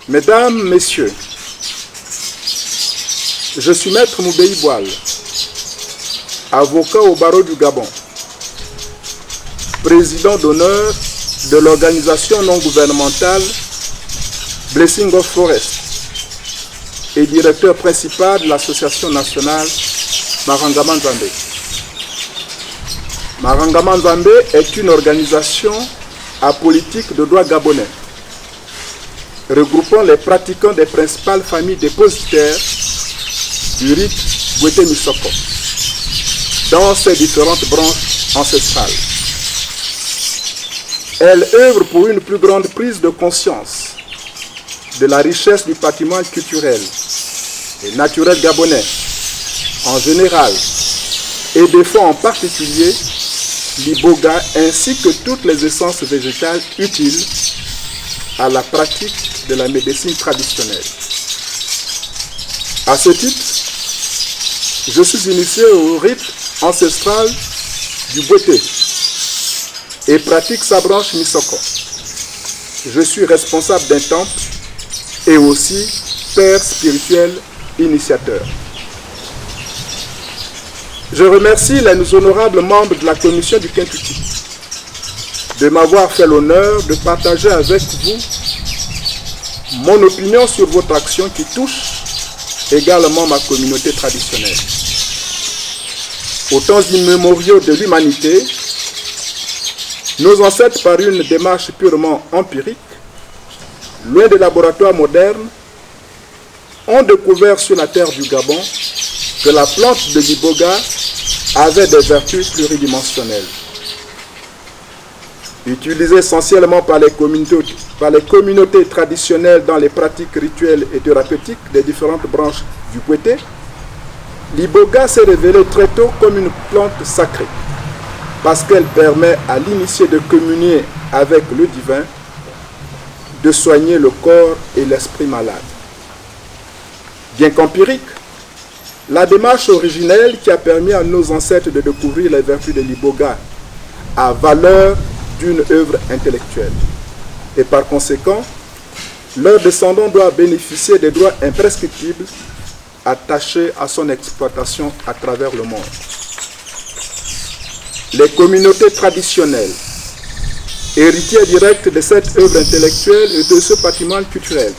Mesdames, Messieurs, je suis Maître Moubéi Boal, avocat au barreau du Gabon, président d'honneur de l'organisation non gouvernementale Blessing of Forest et directeur principal de l'association nationale Marangama Nzambe. Marangama Nzambe est une organisation apolitique de droit gabonais, regroupant les pratiquants des principales familles dépositaires du rite Bwete Misoko dans ses différentes branches ancestrales. Elle œuvre pour une plus grande prise de conscience de la richesse du patrimoine culturel et naturel gabonais en général et défend en particulier l'iboga ainsi que toutes les essences végétales utiles à la pratique de la médecine traditionnelle. À ce titre, je suis initié au rite ancestral du Bwete et pratique sa branche Misoko. Je suis responsable d'un temple et aussi père spirituel initiateur. Je remercie les honorables membres de la commission du Kentucky de m'avoir fait l'honneur de partager avec vous mon opinion sur votre action qui touche également ma communauté traditionnelle. Aux temps immémoriaux de l'humanité, nos ancêtres, par une démarche purement empirique, loin des laboratoires modernes, ont découvert sur la terre du Gabon que la plante de l'iboga avait des vertus pluridimensionnelles. Utilisée essentiellement par les communautés traditionnelles dans les pratiques rituelles et thérapeutiques des différentes branches du Bwete, l'iboga s'est révélée très tôt comme une plante sacrée, parce qu'elle permet à l'initié de communier avec le divin, de soigner le corps et l'esprit malade. Bien qu'empirique, la démarche originelle qui a permis à nos ancêtres de découvrir les vertus de l'iboga a valeur d'une œuvre intellectuelle. Et par conséquent, leurs descendants doivent bénéficier des droits imprescriptibles attachés à son exploitation à travers le monde. Les communautés traditionnelles, héritières directes de cette œuvre intellectuelle et de ce patrimoine culturel,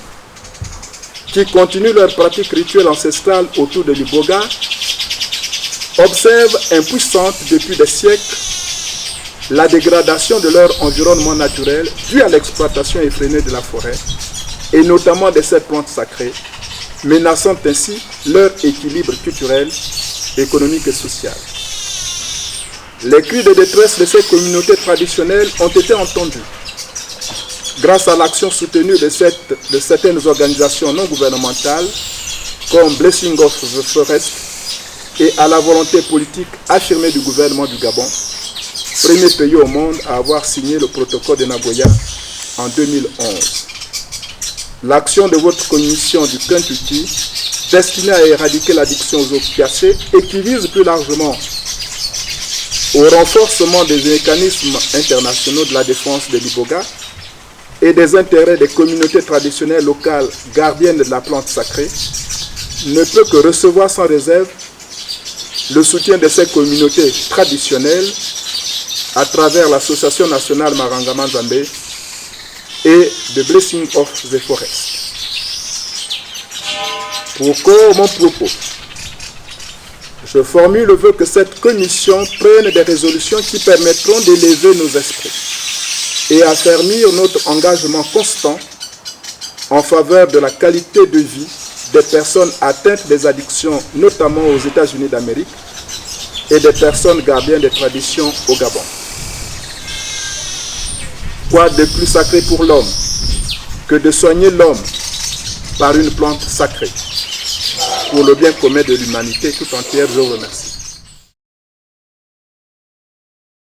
qui continuent leur pratique rituelle ancestrale autour de l'iboga, observent impuissantes depuis des siècles la dégradation de leur environnement naturel due à l'exploitation effrénée de la forêt et notamment de cette plante sacrée, menaçant ainsi leur équilibre culturel, économique et social. Les cris de détresse de ces communautés traditionnelles ont été entendus grâce à l'action soutenue de certaines organisations non gouvernementales comme Blessing of the Forest et à la volonté politique affirmée du gouvernement du Gabon, premier pays au monde à avoir signé le protocole de Nagoya en 2011. L'action de votre commission du Kentucky, destinée à éradiquer l'addiction aux opiacés et qui vise plus largement au renforcement des mécanismes internationaux de la défense de l'iboga et des intérêts des communautés traditionnelles locales gardiennes de la plante sacrée, ne peut que recevoir sans réserve le soutien de ces communautés traditionnelles à travers l'Association nationale Marangama Nzambe et The Blessing of the Forest. Pour clore mon propos, je formule le vœu que cette commission prenne des résolutions qui permettront d'élever nos esprits et affermir notre engagement constant en faveur de la qualité de vie des personnes atteintes des addictions, notamment aux États-Unis d'Amérique, et des personnes gardiennes des traditions au Gabon. Quoi de plus sacré pour l'homme que de soigner l'homme par une plante sacrée pour le bien commun de l'humanité tout entière? Je vous remercie.